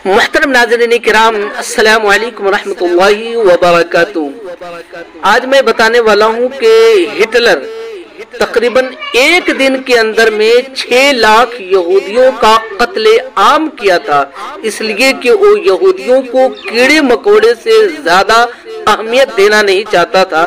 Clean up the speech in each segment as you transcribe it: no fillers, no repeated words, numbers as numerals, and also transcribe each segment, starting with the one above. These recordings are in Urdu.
محترم ناظرین کرام، السلام علیکم ورحمۃ اللہ وبرکاتہ۔ آج میں بتانے والا ہوں کہ ہٹلر تقریباً ایک دن کے اندر میں 6 لاکھ یہودیوں کا قتل عام کیا تھا، اس لیے کہ وہ یہودیوں کو کیڑے مکوڑے سے زیادہ اہمیت دینا نہیں چاہتا تھا۔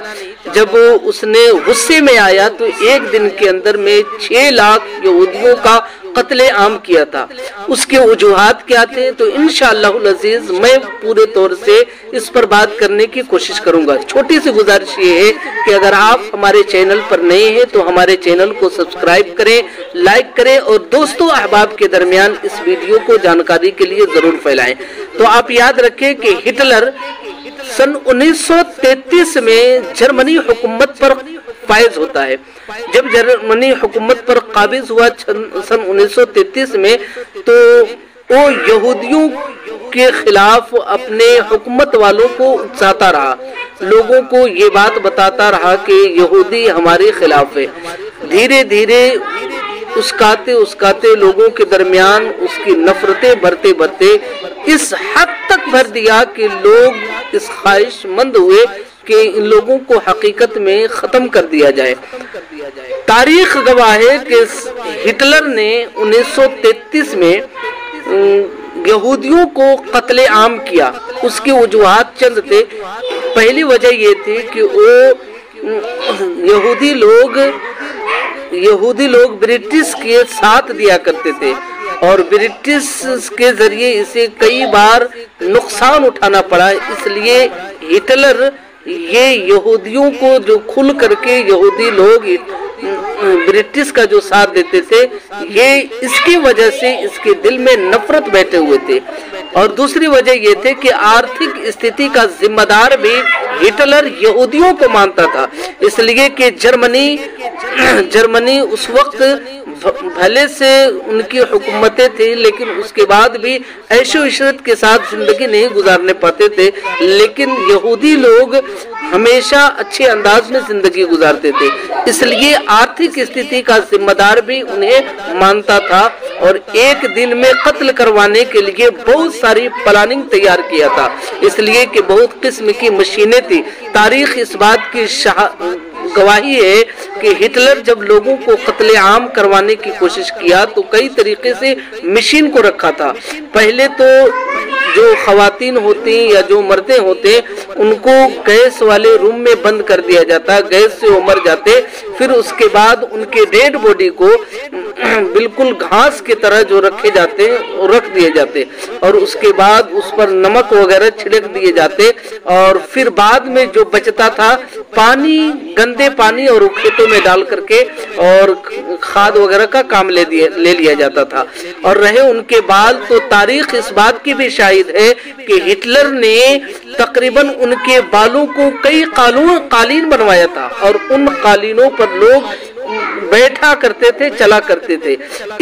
جب اس نے غصے میں آیا تو ایک دن کے اندر میں 6 لاکھ یہودیوں کا قتل عام کیا تھا۔ اس کے وجوہات کیا تھے تو انشاءاللہ العزیز میں پورے طور سے اس پر بات کرنے کی کوشش کروں گا۔ چھوٹی سی گزارش یہ ہے کہ اگر آپ ہمارے چینل پر نئے ہیں تو ہمارے چینل کو سبسکرائب کریں، لائک کریں اور دوستوں احباب کے درمیان اس ویڈیو کو جانکاری کے لیے ضرور پھیلائیں۔ تو آپ یاد رکھیں کہ ہٹلر سن 1933 میں جرمنی حکومت پر فائز ہوتا ہے۔ جب جرمنی حکومت پر قابض ہوا سن 1933 میں تو وہ یہودیوں کے خلاف اپنے حکومت والوں کو اکساتا رہا، لوگوں کو یہ بات بتاتا رہا کہ یہودی ہمارے خلاف ہے۔ دھیرے دھیرے اسکاتے لوگوں کے درمیان اس کی نفرتیں بڑھتے اس حد تک بھر دیا کہ لوگ اس خواہش مند ہوئے کہ ان لوگوں کو حقیقت میں ختم کر دیا جائے۔ تاریخ گواہ ہے کہ ہٹلر نے 1933 میں یہودیوں کو قتل عام کیا۔ اس کی وجوہات چند تھے۔ پہلی وجہ یہ تھی کہ وہ یہودی لوگ برٹش کے ساتھ دیا کرتے تھے اور برٹش کے ذریعے اسے کئی بار نقصان اٹھانا پڑا، اس لیے ہٹلر یہ یہودیوں کو جو کھل کر کے یہودی لوگ برٹش کا جو ساتھ دیتے تھے، یہ اس کی وجہ سے اس کے دل میں نفرت بیٹھے ہوئے تھے۔ اور دوسری وجہ یہ تھی کہ آرتھک استھتی کا ذمہ دار بھی ہٹلر یہودیوں کو مانتا تھا، اس لیے کہ جرمنی اس وقت بھلے سے ان کی حکومتیں تھیں لیکن اس کے بعد بھی عیش و عشرت کے ساتھ زندگی نہیں گزارنے پاتے تھے، لیکن یہودی لوگ ہمیشہ اچھے انداز میں زندگی گزارتے تھے، اس لیے آرتھک استھتی کا ذمہ دار بھی انہیں مانتا تھا اور ایک دن میں قتل کروانے کے لیے بہت ساری پلاننگ تیار کیا تھا، اس لیے کہ بہت قسم کی مشینیں تھی۔ تاریخ اس بات کی گواہی ہے کہ ہٹلر جب لوگوں کو قتل عام کروانے کی کوشش کیا تو کئی طریقے سے مشین کو رکھا تھا۔ پہلے تو جو خواتین ہوتی یا جو مردیں ہوتے ان کو گیس والے روم میں بند کر دیا جاتا، گیس سے وہ مر جاتے، پھر اس کے بعد ان کے ڈیڈ باڈی کو بالکل گھاس کی طرح جو رکھے جاتے رکھ دیے جاتے اور اس کے بعد اس پر نمک وغیرہ چھڑک دیے جاتے اور پھر بعد میں جو بچتا تھا گندے پانی اور کھیتوں میں ڈال کر کے اور کھاد وغیرہ کا کام لے لیا جاتا تھا۔ اور رہے ان کے بال تو تاریخ اس بات کی بھی شاہد ہے کہ ہٹلر نے تقریباً ان کے بالوں کو کئی قالین بنوایا تھا اور ان قالینوں پر لوگ بیٹھا کرتے تھے، چلا کرتے تھے۔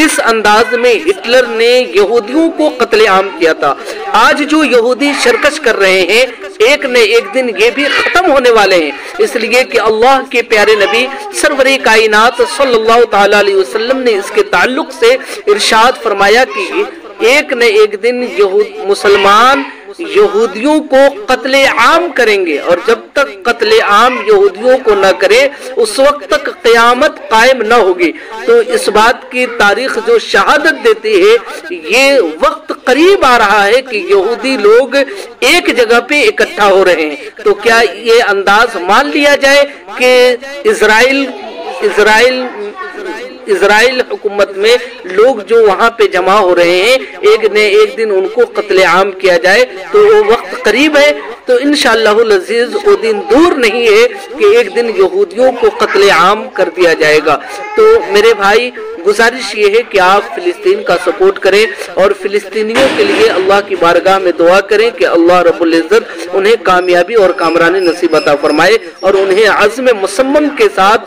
اس انداز میں ہٹلر نے یہودیوں کو قتل عام کیا تھا۔ آج جو یہودی شرکش کر رہے ہیں ایک نہ ایک دن یہ بھی ختم ہونے والے ہیں، اس لیے کہ اللہ کے پیارے نبی سرور کائنات صلی اللہ تعالی علیہ وسلم نے اس کے تعلق سے ارشاد فرمایا کہ ایک نہ ایک دن مسلمان یہودیوں کو قتل عام کریں گے اور جب تک قتل عام یہودیوں کو نہ کرے اس وقت تک قیامت قائم نہ ہوگی۔ تو اس بات کی تاریخ جو شہادت دیتی ہے یہ وقت قریب آ رہا ہے کہ یہودی لوگ ایک جگہ پہ اکٹھا ہو رہے ہیں۔ تو کیا یہ انداز مان لیا جائے کہ اسرائیل حکومت میں لوگ جو وہاں پہ جمع ہو رہے ہیں ایک نہ ایک دن ان کو قتل عام کیا جائے تو وہ وقت قریب ہے؟ تو انشاءاللہ العزیز وہ دن دور نہیں ہے کہ ایک دن یہودیوں کو قتل عام کر دیا جائے گا۔ تو میرے بھائی گزارش یہ ہے کہ آپ فلسطین کا سپورٹ کریں اور فلسطینیوں کے لیے اللہ کی بارگاہ میں دعا کریں کہ اللہ رب العزت انہیں کامیابی اور کامرانی نصیب عطا فرمائے اور انہیں عزم مصمم کے ساتھ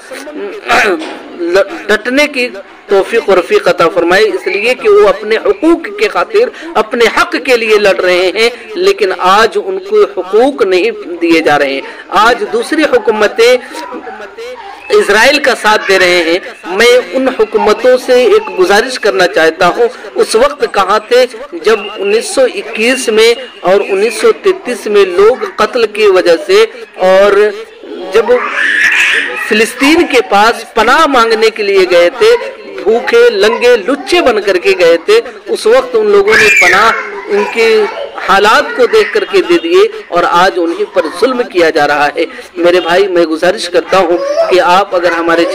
ڈٹنے کی توفیق و رفیق عطا فرمائے، اس لیے کہ وہ اپنے حقوق کے خاطر اپنے حق کے لیے لڑ رہے ہیں لیکن آج ان کو حقوق نہیں دیے جا رہے ہیں۔ آج دوسری حکومتیں اسرائیل کا ساتھ دے رہے ہیں، میں ان حکومتوں سے ایک گزارش کرنا چاہتا ہوں، اس وقت کہاں تھے جب 1921 میں اور 1933 میں لوگ قتل کی وجہ سے اور جب فلسطین کے پاس پناہ مانگنے کے لیے گئے تھے، بھوکے لنگے لچے بن کر کے گئے تھے، اس وقت ان لوگوں نے پناہ ان کے حالات کو دیکھ کر کے دے دیے اور آج انہیں پر ظلم کیا جا رہا ہے۔ میرے بھائی، میں گزارش کرتا ہوں کہ آپ اگر ہمارے